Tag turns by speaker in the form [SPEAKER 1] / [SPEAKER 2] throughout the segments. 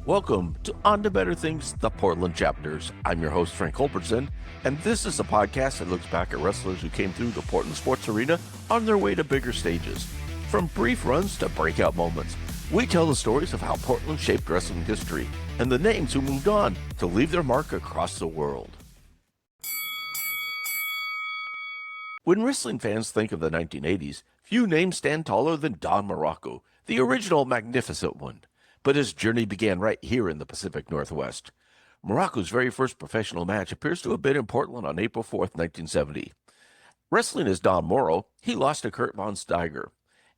[SPEAKER 1] Welcome to On to Better Things, the Portland Chapters. I'm your host, Frank Culbertson, and this is a podcast that looks back at wrestlers who came through the Portland sports arena on their way to bigger stages. From brief runs to breakout moments, we tell the stories of how Portland shaped wrestling history and the names who moved on to leave their mark across the world. When wrestling fans think of the 1980s, few names stand taller than Don Morrow, the original Magnificent One. But his journey began right here in the Pacific Northwest. Morocco's very first professional match appears to have been in Portland on April 4th, 1970. Wrestling as Don Morrow, he lost to Kurt Von Steiger.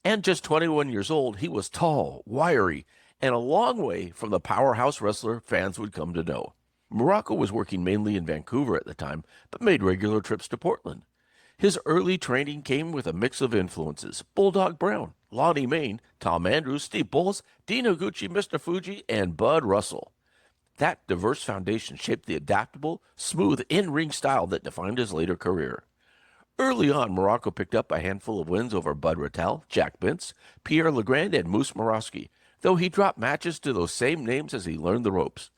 [SPEAKER 1] And just 21 years old, he was tall, wiry, and a long way from the powerhouse wrestler fans would come to know. Morocco was working mainly in Vancouver at the time, but made regular trips to Portland. His early training came with a mix of influences: Bulldog Brown, Lonnie Main, Tom Andrews, Steve Bowles, Dean Higuchi, Mr. Fuji, and Bud Russell. That diverse foundation shaped the adaptable, smooth in-ring style that defined his later career. Early on, Morocco picked up a handful of wins over Bud Rattel, Jack Bintz, Pierre Legrand, and Moose Morosky, though he dropped matches to those same names as he learned the ropes.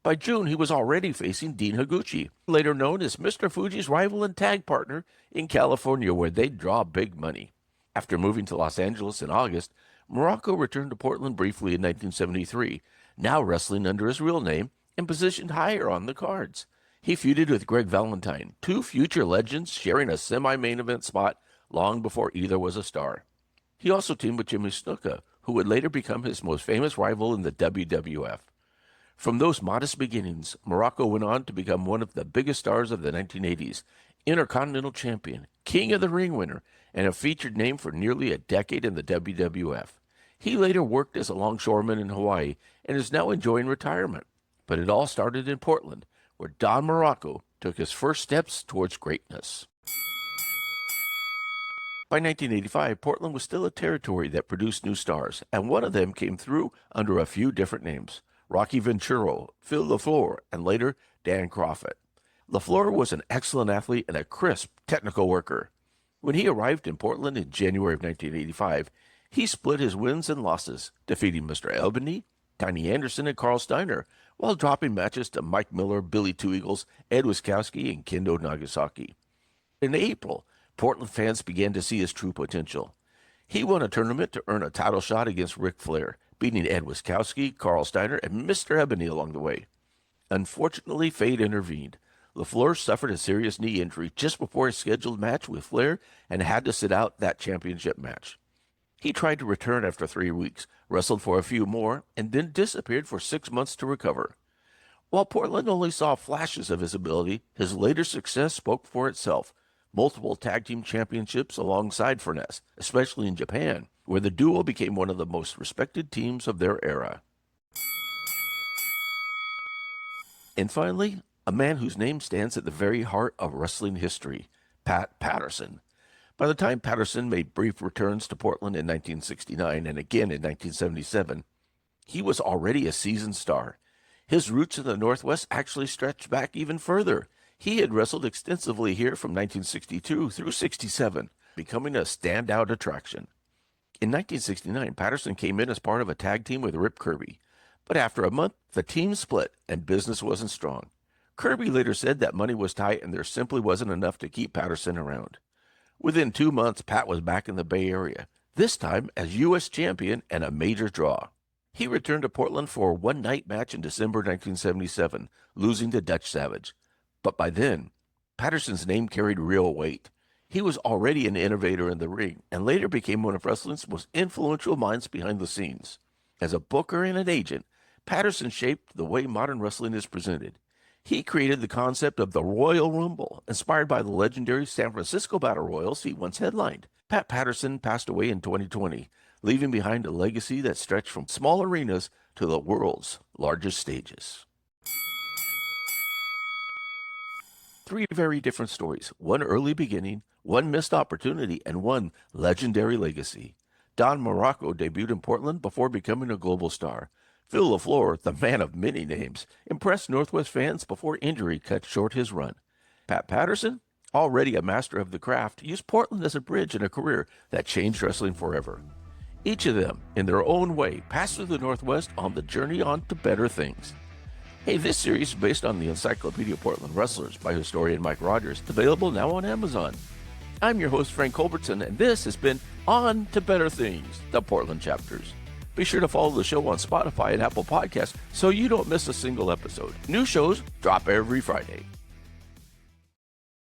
[SPEAKER 1] By June, he was already facing Dean Higuchi, later known as Mr. Fuji's rival and tag partner in California, where they'd draw big money. After moving to Los Angeles in August, Morocco returned to Portland briefly in 1973, now wrestling under his real name and positioned higher on the cards. He feuded with Greg Valentine, two future legends sharing a semi-main event spot long before either was a star. He also teamed with Jimmy Snuka, who would later become his most famous rival in the WWF. From those modest beginnings, Morocco went on to become one of the biggest stars of the 1980s, Intercontinental Champion, King of the Ring winner, and a featured name for nearly a decade in the WWF. He later worked as a longshoreman in Hawaii and is now enjoying retirement. But it all started in Portland, where Don Morocco took his first steps towards greatness. By 1985, Portland was still a territory that produced new stars, and one of them came through under a few different names: Rocky Venturo, Phil Lafleur, and later Dan Kroffat. Lafleur was an excellent athlete and a crisp technical worker. When he arrived in Portland in January of 1985, he split his wins and losses, defeating Mr. Ebony, Tiny Anderson, and Carl Steiner, while dropping matches to Mike Miller, Billy Two Eagles, Ed Wiskowski, and Kendo Nagasaki. In April, Portland fans began to see his true potential. He won a tournament to earn a title shot against Ric Flair, beating Ed Wiskowski, Carl Steiner, and Mr. Ebony along the way. Unfortunately, fate intervened. Lafleur suffered a serious knee injury just before his scheduled match with Flair and had to sit out that championship match. He tried to return after 3 weeks, wrestled for a few more, and then disappeared for 6 months to recover. While Portland only saw flashes of his ability, his later success spoke for itself. Multiple tag team championships alongside Furnas, especially in Japan, where the duo became one of the most respected teams of their era. And finally, a man whose name stands at the very heart of wrestling history, Pat Patterson. By the time Patterson made brief returns to Portland in 1969 and again in 1977, he was already a seasoned star. His roots in the Northwest actually stretched back even further. He had wrestled extensively here from 1962 through 67, becoming a standout attraction. In 1969, Patterson came in as part of a tag team with Rip Kirby, but after a month, the team split and business wasn't strong. Kirby later said that money was tight and there simply wasn't enough to keep Patterson around. Within 2 months, Pat was back in the Bay Area, this time as U.S. champion and a major draw. He returned to Portland for a one-night match in December 1977, losing to Dutch Savage. But by then, Patterson's name carried real weight. He was already an innovator in the ring and later became one of wrestling's most influential minds behind the scenes. As a booker and an agent, Patterson shaped the way modern wrestling is presented. He created the concept of the Royal Rumble, inspired by the legendary San Francisco Battle Royals he once headlined. Pat Patterson passed away in 2020, leaving behind a legacy that stretched from small arenas to the world's largest stages. 3 very different stories, one early beginning, one missed opportunity, and one legendary legacy. Don Morocco debuted in Portland before becoming a global star. Phil Lafleur, the man of many names, impressed Northwest fans before injury cut short his run. Pat Patterson, already a master of the craft, used Portland as a bridge in a career that changed wrestling forever. Each of them, in their own way, pass through the Northwest on the journey on to better things. Hey, this series is based on the Encyclopedia Portland Wrestlers by historian Mike Rogers, available now on Amazon. I'm your host, Frank Culbertson, and this has been On to Better Things, the Portland Chapters. Be sure to follow the show on Spotify and Apple Podcasts so you don't miss a single episode. New shows drop every Friday.